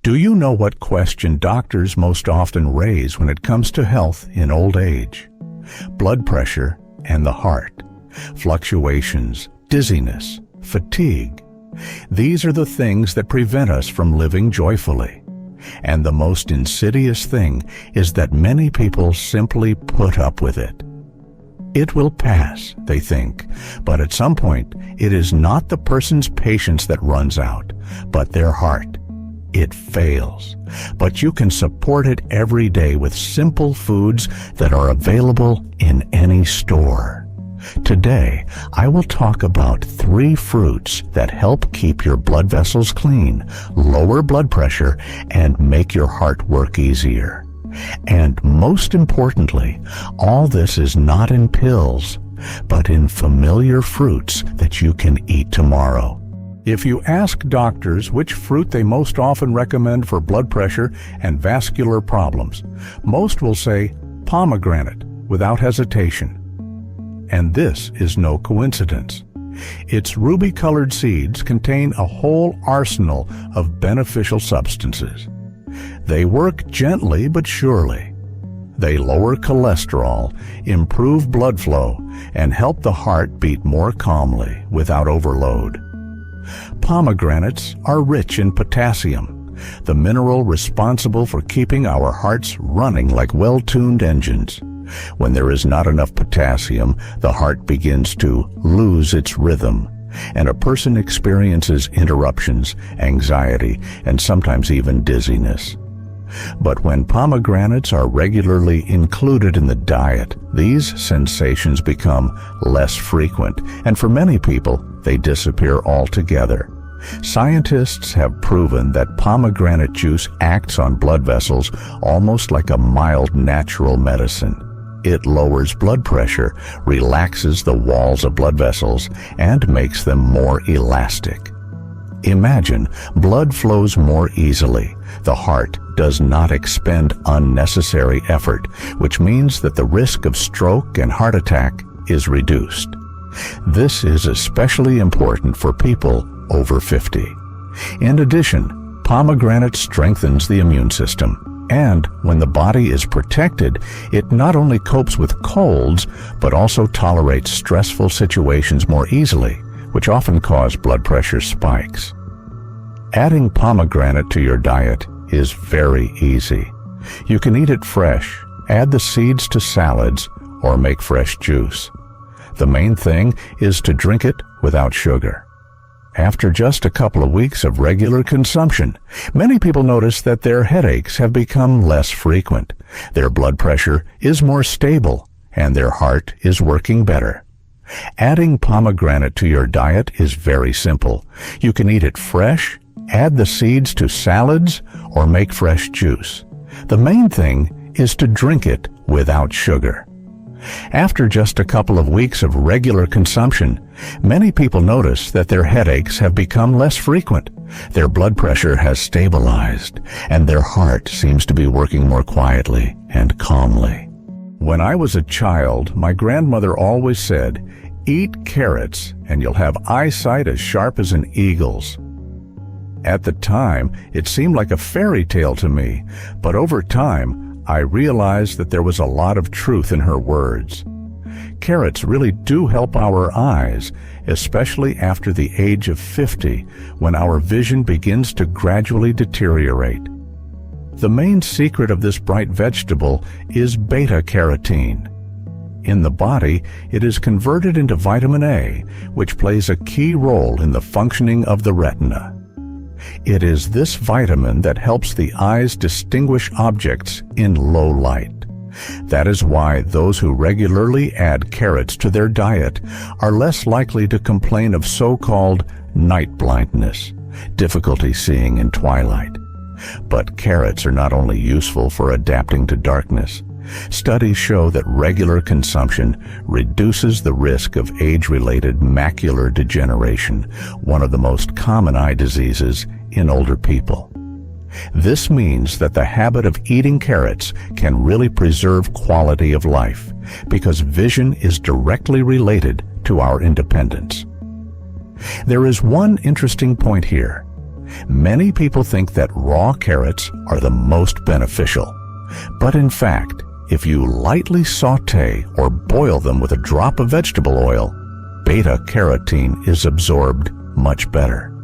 Do you know what question doctors most often raise when it comes to health in old age? Blood pressure and the heart, fluctuations, dizziness, fatigue. These are the things that prevent us from living joyfully. And the most insidious thing is that many people simply put up with it. It will pass, they think, but at some point, it is not the person's patience that runs out, but their heart. It fails, but you can support it every day with simple foods that are available in any store. Today, I will talk about 3 fruits that help keep your blood vessels clean, lower blood pressure, and make your heart work easier. And most importantly, all this is not in pills, but in familiar fruits that you can eat tomorrow. If you ask doctors which fruit they most often recommend for blood pressure and vascular problems, most will say pomegranate without hesitation. And this is no coincidence. Its ruby-colored seeds contain a whole arsenal of beneficial substances. They work gently but surely. They lower cholesterol, improve blood flow, and help the heart beat more calmly without overload. Pomegranates are rich in potassium, the mineral responsible for keeping our hearts running like well-tuned engines. When there is not enough potassium, the heart begins to lose its rhythm, and a person experiences interruptions, anxiety, and sometimes even dizziness. But when pomegranates are regularly included in the diet, these sensations become less frequent, and for many people, they disappear altogether. Scientists have proven that pomegranate juice acts on blood vessels almost like a mild natural medicine. It lowers blood pressure, relaxes the walls of blood vessels, and makes them more elastic. Imagine blood flows more easily. The heart does not expend unnecessary effort, which means that the risk of stroke and heart attack is reduced. This is especially important for people over 50. In addition, pomegranate strengthens the immune system, and when the body is protected, it not only copes with colds, but also tolerates stressful situations more easily, which often cause blood pressure spikes. Adding pomegranate to your diet is very easy. You can eat it fresh, add the seeds to salads, or make fresh juice. The main thing is to drink it without sugar. After just a couple of weeks of regular consumption, many people notice that their headaches have become less frequent, their blood pressure is more stable, and their heart is working better. Adding pomegranate to your diet is very simple. You can eat it fresh, add the seeds to salads, or make fresh juice. The main thing is to drink it without sugar. After just a couple of weeks of regular consumption, many people notice that their headaches have become less frequent, their blood pressure has stabilized, and their heart seems to be working more quietly and calmly. When I was a child, my grandmother always said, "Eat carrots and you'll have eyesight as sharp as an eagle's." At the time, it seemed like a fairy tale to me, but over time, I realized that there was a lot of truth in her words. Carrots really do help our eyes, especially after the age of 50, when our vision begins to gradually deteriorate. The main secret of this bright vegetable is beta-carotene. In the body, it is converted into vitamin A, which plays a key role in the functioning of the retina. It is this vitamin that helps the eyes distinguish objects in low light. That is why those who regularly add carrots to their diet are less likely to complain of so-called night blindness, difficulty seeing in twilight. But carrots are not only useful for adapting to darkness. Studies show that regular consumption reduces the risk of age-related macular degeneration, one of the most common eye diseases in older people. This means that the habit of eating carrots can really preserve quality of life, because vision is directly related to our independence. There is one interesting point here. Many people think that raw carrots are the most beneficial. But in fact, if you lightly saute or boil them with a drop of vegetable oil, beta-carotene is absorbed much better.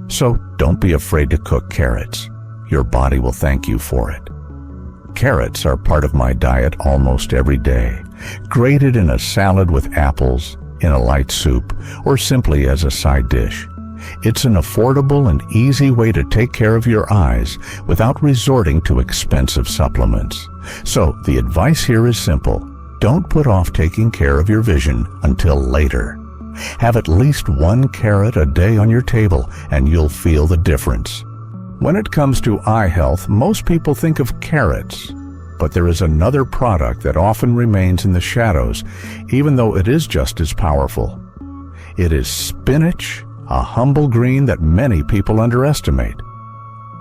So don't be afraid to cook carrots. Your body will thank you for it. Carrots are part of my diet almost every day, grated in a salad with apples, in a light soup, or simply as a side dish. It's an affordable and easy way to take care of your eyes without resorting to expensive supplements. So the advice here is simple. Don't put off taking care of your vision until later. Have at least one carrot a day on your table and you'll feel the difference. When it comes to eye health, most people think of carrots. But there is another product that often remains in the shadows, even though it is just as powerful. It is spinach, a humble green that many people underestimate.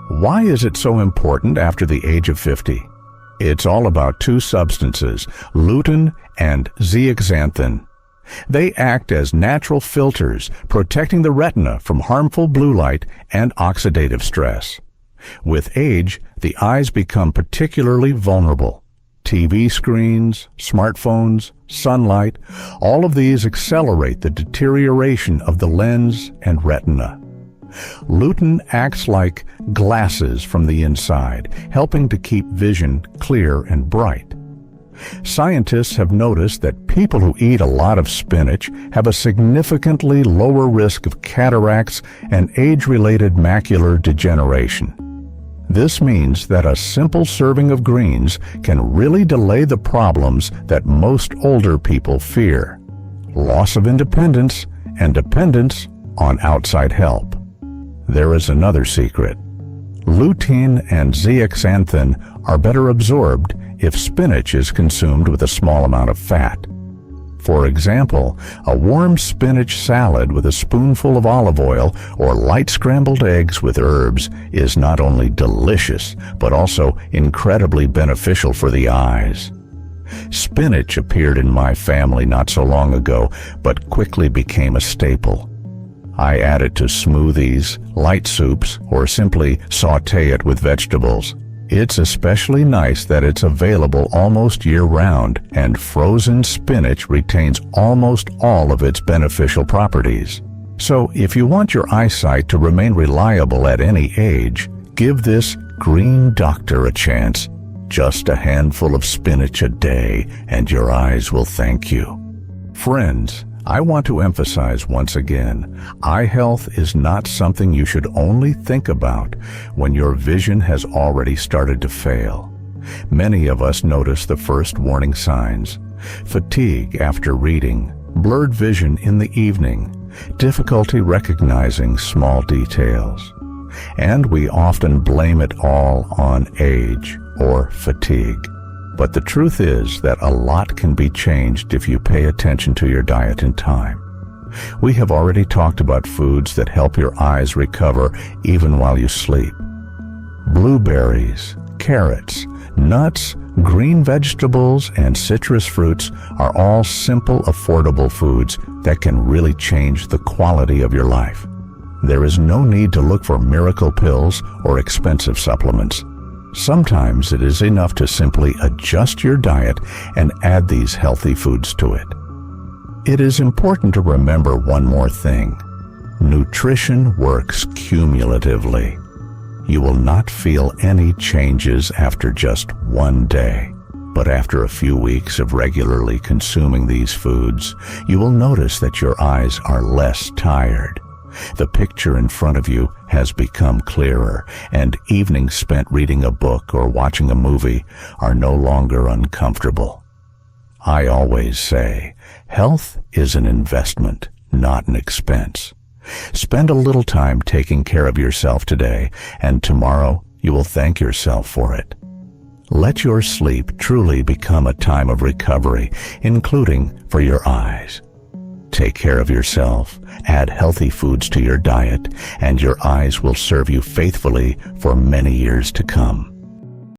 Why is it so important after the age of 50? It's all about two substances, lutein and zeaxanthin. They act as natural filters, protecting the retina from harmful blue light and oxidative stress. With age, the eyes become particularly vulnerable. TV screens, smartphones, sunlight, all of these accelerate the deterioration of the lens and retina. Lutein acts like glasses from the inside, helping to keep vision clear and bright. Scientists have noticed that people who eat a lot of spinach have a significantly lower risk of cataracts and age-related macular degeneration. This means that a simple serving of greens can really delay the problems that most older people fear: loss of independence and dependence on outside help. There is another secret. Lutein and zeaxanthin are better absorbed if spinach is consumed with a small amount of fat. For example, a warm spinach salad with a spoonful of olive oil or light scrambled eggs with herbs is not only delicious, but also incredibly beneficial for the eyes. Spinach appeared in my family not so long ago, but quickly became a staple. I add it to smoothies, light soups, or simply saute it with vegetables. It's especially nice that it's available almost year-round, and frozen spinach retains almost all of its beneficial properties. So if you want your eyesight to remain reliable at any age, give this green doctor a chance. Just a handful of spinach a day, and your eyes will thank you. Friends, I want to emphasize once again, eye health is not something you should only think about when your vision has already started to fail. Many of us notice the first warning signs: fatigue after reading, blurred vision in the evening, difficulty recognizing small details. And we often blame it all on age or fatigue. But the truth is that a lot can be changed if you pay attention to your diet in time. We have already talked about foods that help your eyes recover even while you sleep. Blueberries, carrots, nuts, green vegetables, and citrus fruits are all simple, affordable foods that can really change the quality of your life. There is no need to look for miracle pills or expensive supplements. Sometimes it is enough to simply adjust your diet and add these healthy foods to it. It is important to remember one more thing. Nutrition works cumulatively. You will not feel any changes after just one day. But after a few weeks of regularly consuming these foods, you will notice that your eyes are less tired. The picture in front of you has become clearer, and evenings spent reading a book or watching a movie are no longer uncomfortable. I always say, health is an investment, not an expense. Spend a little time taking care of yourself today, and tomorrow you will thank yourself for it. Let your sleep truly become a time of recovery, including for your eyes. Take care of yourself, add healthy foods to your diet, and your eyes will serve you faithfully for many years to come.